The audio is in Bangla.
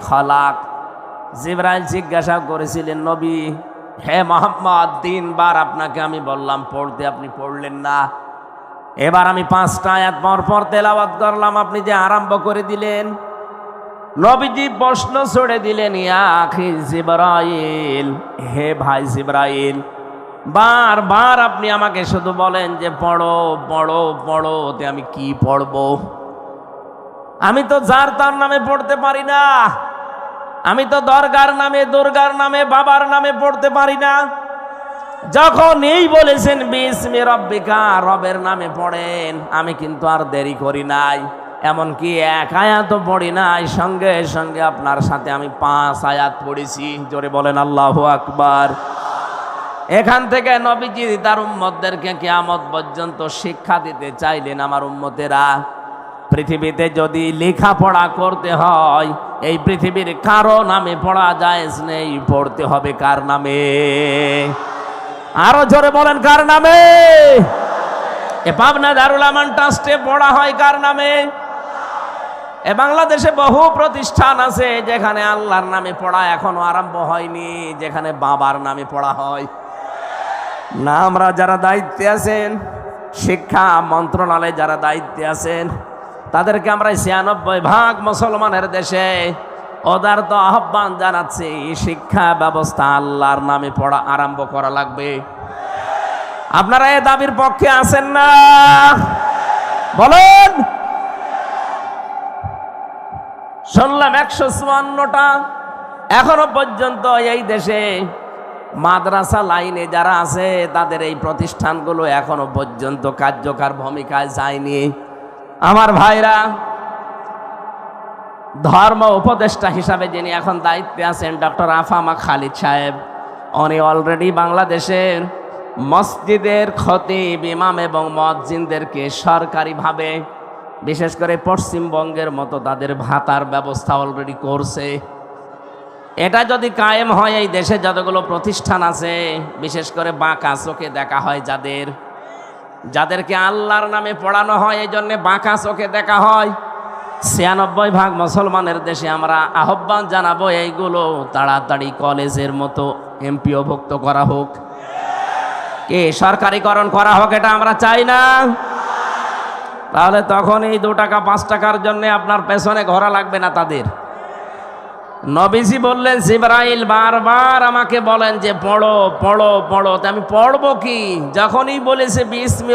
খলাক। জিবরাইল জিজ্ঞাসা করেছিলেন, নবী হে মুহাম্মদ, 3 বার আপনাকে আমি বললাম পড়তে, আপনি পড়লেন না। এবার আমি 5টা আয়াত পর তেলাওয়াত করলাম, আপনি যে আরম্ভ করে দিলেন। নবীজি প্রশ্ন ছড়ে দিলেন, ইয়া আখি জিবরাইল, হে ভাই জিবরাইল, বারবার আপনি আমাকে শুধু বলেন যে পড়ো পড়ো পড়ো, তে আমি কি পড়বো? আমি তো যার তার নামে পড়তে পারি না, আমি তো দরগার নামে, দুর্গার নামে, বাবার নামে পড়তে পারি না। যখন এই বলেছেন বিসমি রব্বিকা, রবের নামে পড়েন, আমি কিন্তু আর দেরি করি নাই, এমনকি 1 আয়াতও পড়ি নাই, সঙ্গে সঙ্গে আপনার সাথে আমি 5 আয়াত পড়েছি। জোরে বলেন আল্লাহু আকবার। এখান থেকে নবীজি তার উম্মতদেরকে কিয়ামত পর্যন্ত শিক্ষা দিতে চাইলেন, আমার উম্মতেরা, পৃথিবীতে যদি লেখাপড়া করতে হয়, এই পৃথিবীর কারো নামে পড়া জায়েজ নেই, পড়তে হবে কার নামে? আরো জোরে বলেন, কার নামে? এ পাবনা দারুল আমান ট্রাস্টে পড়া হয় কার নামে? এ বাংলাদেশে বহু প্রতিষ্ঠান আছে যেখানে আল্লাহর নামে পড়া এখনো আরম্ভ হয়নি, যেখানে বাবার নামে পড়া হয় না। আমরা যারা দায়িত্বে আছেন, শিক্ষা মন্ত্রণালয়ে যারা দায়িত্বে আছেন, তাদেরকে আমরা 96% মুসলমানের দেশে ওদের তো আহ্বান জানাচ্ছি, শিক্ষা ব্যবস্থা আল্লাহর নামে পড়া আরম্ভ করা লাগবে। আপনারা এ দাবির পক্ষে আছেন না? বলেন। শুনলাম 154টা এখনো পর্যন্ত এই দেশে মাদ্রাসা লাইনে যারা আছে, তাদের এই প্রতিষ্ঠানগুলো এখনো পর্যন্ত কার্যকর ভূমিকায় যায়নি। আমার ভাইরা, ধর্ম উপদেষ্টা হিসাবে যিনি এখন দায়িত্বে আছেন ডক্টর আফামা খালিদ সাহেব, উনি অলরেডি বাংলাদেশের মসজিদের খতিব, ইমাম এবং মুয়াজ্জিনদেরকে সরকারিভাবে, বিশেষ করে পশ্চিমবঙ্গের মতো, তাদের ভাতার ব্যবস্থা অলরেডি করছে। এটা যদি কায়েম হয়, এই দেশে যতগুলো প্রতিষ্ঠান আছে, বিশেষ করে বাঁকা চোখে দেখা হয় যাদেরকে আল্লাহর নামে পড়ানো হয়, এই জন্য বাঁকা চোখে দেখা হয়, 96% মুসলমানের দেশে আমরা আহ্বান জানাবো এইগুলো তাড়াতাড়ি কলেজের মতো এমপিওভুক্ত করা হোক, কি সরকারিকরণ করা হোক, এটা আমরা চাই না। তাহলে তখন এই 2 টাকা 5 টাকার জন্য আপনার পেছনে ঘোরা লাগবে না তাদের। নবীজি বললেন, জিবরাইল বারবার আমাকে বলেন যে পড়ো পড়ো পড়ো, আমি পড়বো কি? যখনই বলেছে বিসমি